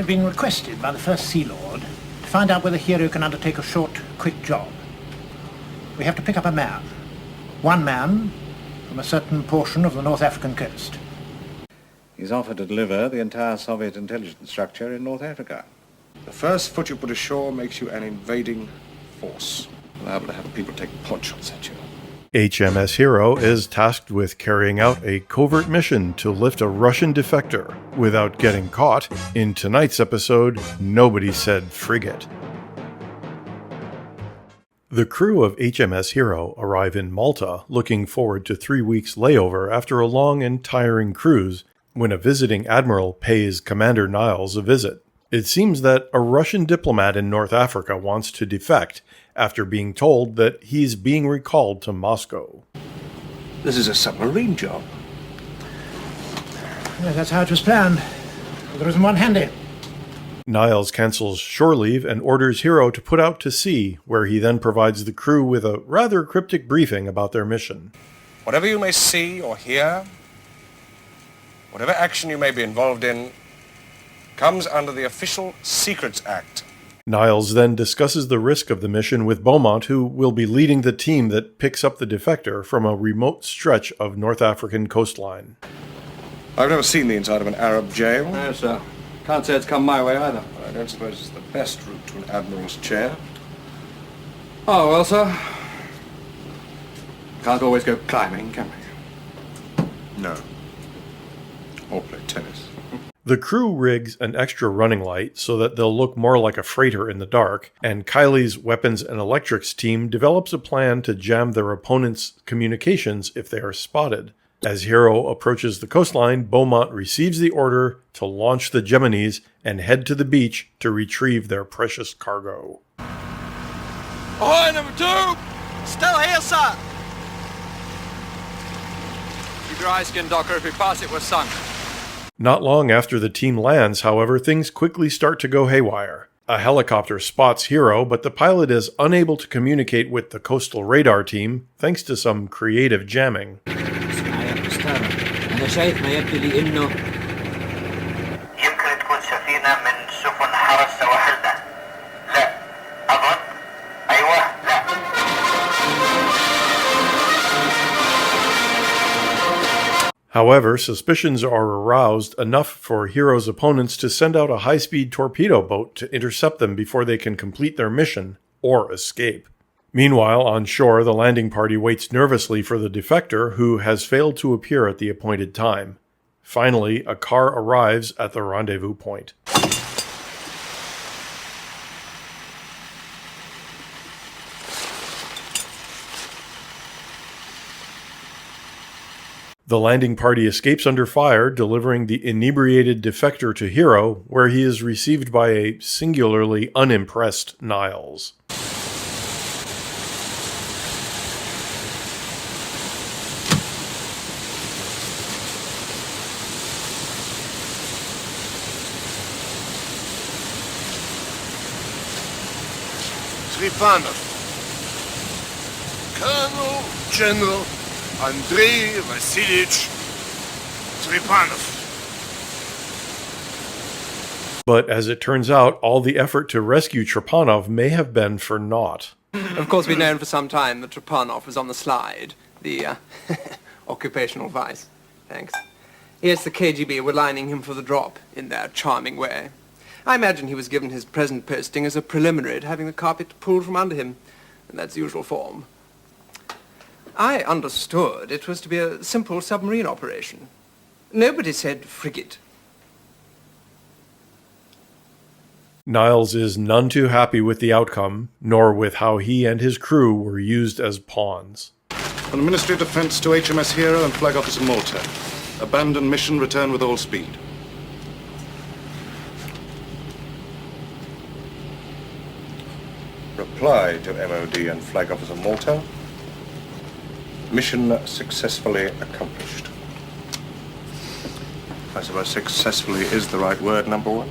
I've been requested by the First Sea Lord to find out whether Hero can undertake a short, quick job. We have to pick up a man. One man from a certain portion of the North African coast. He's offered to deliver the entire Soviet intelligence structure in North Africa. The first foot you put ashore makes you an invading force, liable to have people take pot shots at you. HMS Hero is tasked with carrying out a covert mission to lift a Russian defector without getting caught. In tonight's episode, nobody said frigate. The crew of HMS Hero arrive in Malta looking forward to 3 weeks layover after a long and tiring cruise when a visiting admiral pays Commander Nialls a visit. It seems that a Russian diplomat in North Africa wants to defect after being told that he's being recalled to Moscow. This is a submarine job. Yeah, that's how it was planned. There isn't one handy. Nialls cancels shore leave and orders Hero to put out to sea, where he then provides the crew with a rather cryptic briefing about their mission. Whatever you may see or hear, whatever action you may be involved in, comes under the Official Secrets Act. Nialls then discusses the risk of the mission with Beaumont, who will be leading the team that picks up the defector from a remote stretch of North African coastline. I've never seen the inside of an Arab jail. No, sir. Can't say it's come my way either. I don't suppose it's the best route to an admiral's chair. Oh, well, sir. Can't always go climbing, can we? No. Or play tennis. The crew rigs an extra running light so that they'll look more like a freighter in the dark, and Kiley's weapons and electrics team develops a plan to jam their opponent's communications if they are spotted. As Hero approaches the coastline, Beaumont receives the order to launch the Geminies and head to the beach to retrieve their precious cargo. Ahoy, number 2! Still here, sir! Keep your eyes skinned, Docker. If we pass it, we're sunk. Not long after the team lands, however, things quickly start to go haywire. A helicopter spots Hero, but the pilot is unable to communicate with the coastal radar team thanks to some creative jamming. أنا شايف ما يبدو لي إنه يمكن تكون سفينة من سفن حرس سواحلنا. لا أظن أيوة لا. However, suspicions are aroused enough for Hero's opponents to send out a high-speed torpedo boat to intercept them before they can complete their mission or escape. Meanwhile, on shore, the landing party waits nervously for the defector, who has failed to appear at the appointed time. Finally, a car arrives at the rendezvous point. The landing party escapes under fire, delivering the inebriated defector to Hero, where he is received by a singularly unimpressed Nialls. Tripanov. Colonel General Andrei Vasilyevich Tripanov. But as it turns out, all the effort to rescue Tripanov may have been for naught. Of course, we've known for some time that Tripanov was on the slide. The, occupational vice. Thanks. Yes, the KGB were lining him for the drop in their charming way. I imagine he was given his present posting as a preliminary to having the carpet pulled from under him, and that's the usual form. I understood it was to be a simple submarine operation. Nobody said frigate. Nialls is none too happy with the outcome, nor with how he and his crew were used as pawns. From the Ministry of Defence to HMS Hero and Flag Officer Malta. Abandon mission, return with all speed. Reply to MOD and Flag Officer Malta. Mission successfully accomplished. I suppose successfully is the right word, number 1.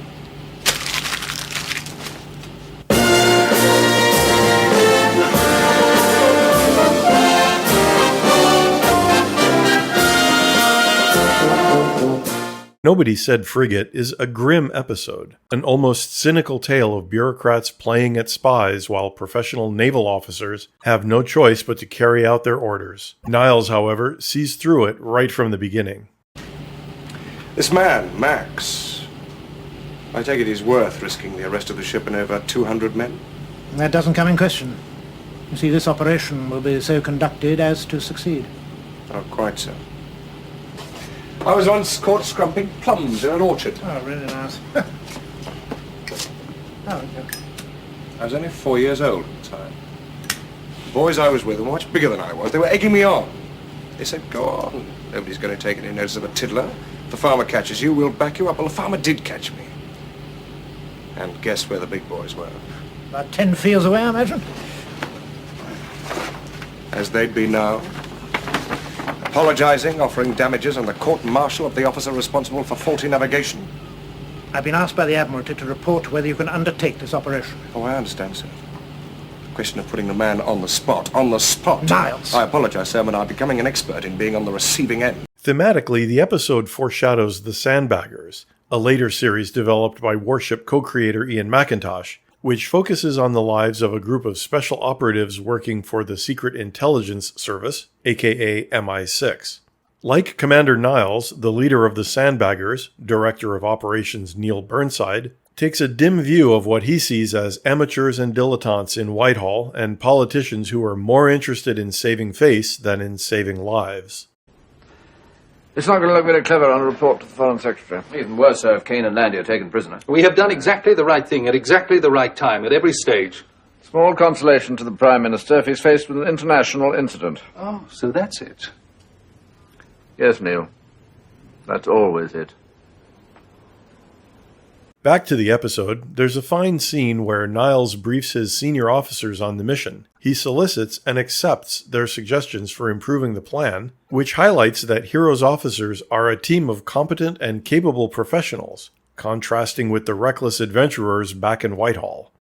Nobody Said Frigate is a grim episode, an almost cynical tale of bureaucrats playing at spies while professional naval officers have no choice but to carry out their orders. Nialls, however, sees through it right from the beginning. This man, Max, I take it he's worth risking the arrest of the ship and over 200 men? That doesn't come in question. You see, this operation will be so conducted as to succeed. Oh, quite so. I was once caught scrumping plums in an orchard. Oh, really nice. Oh, okay. I was only 4 years old at the time. The boys I was with were much bigger than I was. They were egging me on. They said, go on. Nobody's going to take any notice of a tiddler. If the farmer catches you, we'll back you up. Well, the farmer did catch me. And guess where the big boys were? About 10 fields away, I imagine. As they'd be now. Apologizing, offering damages, and the court-martial of the officer responsible for faulty navigation. I've been asked by the Admiralty to report whether you can undertake this operation. Oh, I understand, sir. Question of putting the man on the spot. On the spot. Nialls. I apologize, sir, but I'm becoming an expert in being on the receiving end. Thematically, the episode foreshadows The Sandbaggers, a later series developed by Warship co-creator Ian Mackintosh, which focuses on the lives of a group of special operatives working for the Secret Intelligence Service, aka MI6. Like Commander Nialls, the leader of the Sandbaggers, Director of Operations Neil Burnside, takes a dim view of what he sees as amateurs and dilettantes in Whitehall and politicians who are more interested in saving face than in saving lives. It's not going to look very clever on a report to the Foreign Secretary. Even worse, sir, if Kane and Landy are taken prisoner. We have done exactly the right thing at exactly the right time at every stage. Small consolation to the Prime Minister if he's faced with an international incident. Oh, so that's it. Yes, Neil. That's always it. Back to the episode, there's a fine scene where Nialls briefs his senior officers on the mission. He solicits and accepts their suggestions for improving the plan, which highlights that Hero's officers are a team of competent and capable professionals, contrasting with the reckless adventurers back in Whitehall.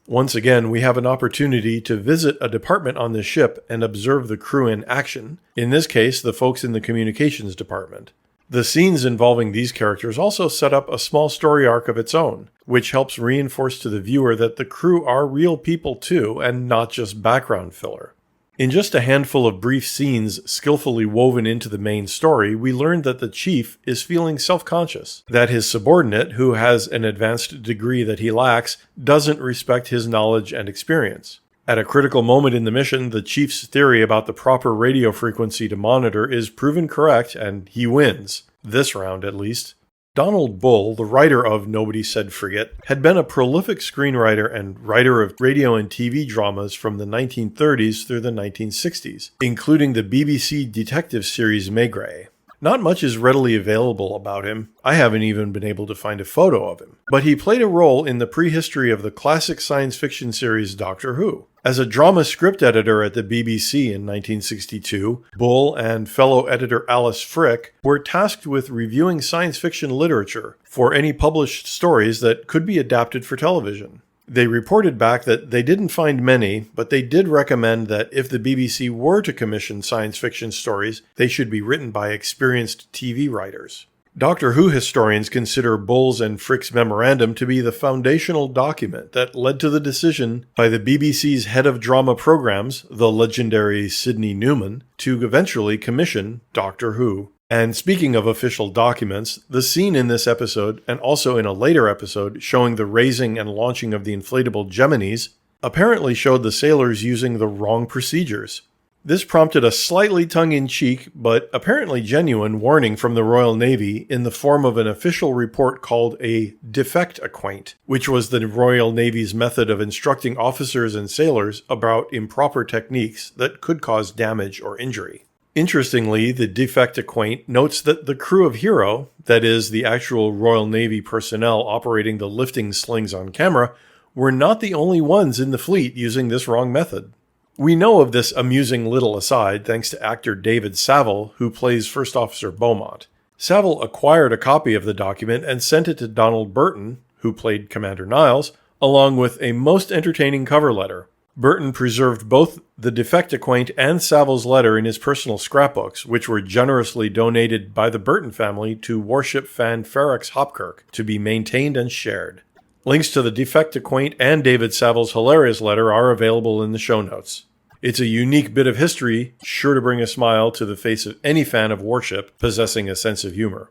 Once again, we have an opportunity to visit a department on the ship and observe the crew in action, in this case, the folks in the communications department. The scenes involving these characters also set up a small story arc of its own, which helps reinforce to the viewer that the crew are real people too, and not just background filler. In just a handful of brief scenes skillfully woven into the main story, we learn that the chief is feeling self-conscious, that his subordinate, who has an advanced degree that he lacks, doesn't respect his knowledge and experience. At a critical moment in the mission, the chief's theory about the proper radio frequency to monitor is proven correct, and he wins. This round, at least. Donald Bull, the writer of Nobody Said Frigate, had been a prolific screenwriter and writer of radio and TV dramas from the 1930s through the 1960s, including the BBC detective series Maigret. Not much is readily available about him. I haven't even been able to find a photo of him. But he played a role in the prehistory of the classic science fiction series Doctor Who. As a drama script editor at the BBC in 1962, Bull and fellow editor Alice Frick were tasked with reviewing science fiction literature for any published stories that could be adapted for television. They reported back that they didn't find many, but they did recommend that if the BBC were to commission science fiction stories, they should be written by experienced TV writers. Doctor Who historians consider Bull's and Frick's memorandum to be the foundational document that led to the decision by the BBC's head of drama programs, the legendary Sidney Newman, to eventually commission Doctor Who. And speaking of official documents, the scene in this episode, and also in a later episode showing the raising and launching of the inflatable Geminis, apparently showed the sailors using the wrong procedures. This prompted a slightly tongue-in-cheek, but apparently genuine, warning from the Royal Navy in the form of an official report called a defect acquaint, which was the Royal Navy's method of instructing officers and sailors about improper techniques that could cause damage or injury. Interestingly, the defect acquaint notes that the crew of Hero, that is, the actual Royal Navy personnel operating the lifting slings on camera, were not the only ones in the fleet using this wrong method. We know of this amusing little aside thanks to actor David Savile, who plays First Officer Beaumont. Savile acquired a copy of the document and sent it to Donald Burton, who played Commander Nialls, along with a most entertaining cover letter. Burton preserved both the defect quaint and Savile's letter in his personal scrapbooks, which were generously donated by the Burton family to Warship fan Ferex Hopkirk to be maintained and shared. Links to the defect quaint and David Savile's hilarious letter are available in the show notes. It's a unique bit of history, sure to bring a smile to the face of any fan of Warship possessing a sense of humor.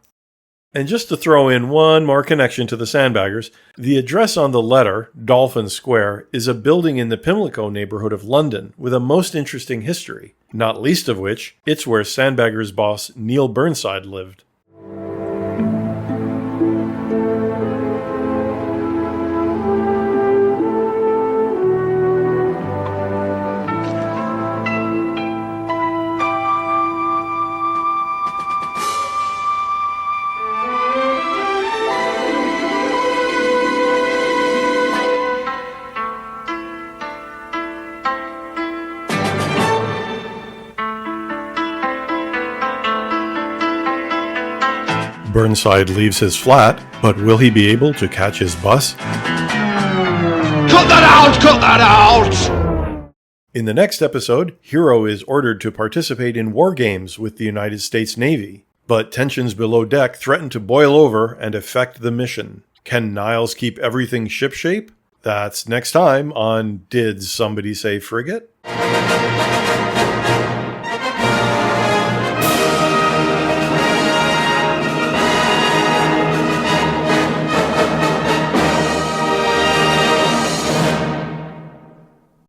And just to throw in one more connection to the Sandbaggers, the address on the letter, Dolphin Square, is a building in the Pimlico neighborhood of London with a most interesting history, not least of which, it's where Sandbaggers boss Neil Burnside lived. Burnside leaves his flat, but will he be able to catch his bus? Cut that out! Cut that out! In the next episode, Hero is ordered to participate in war games with the United States Navy, but tensions below deck threaten to boil over and affect the mission. Can Nialls keep everything shipshape? That's next time on Did Somebody Say Frigate?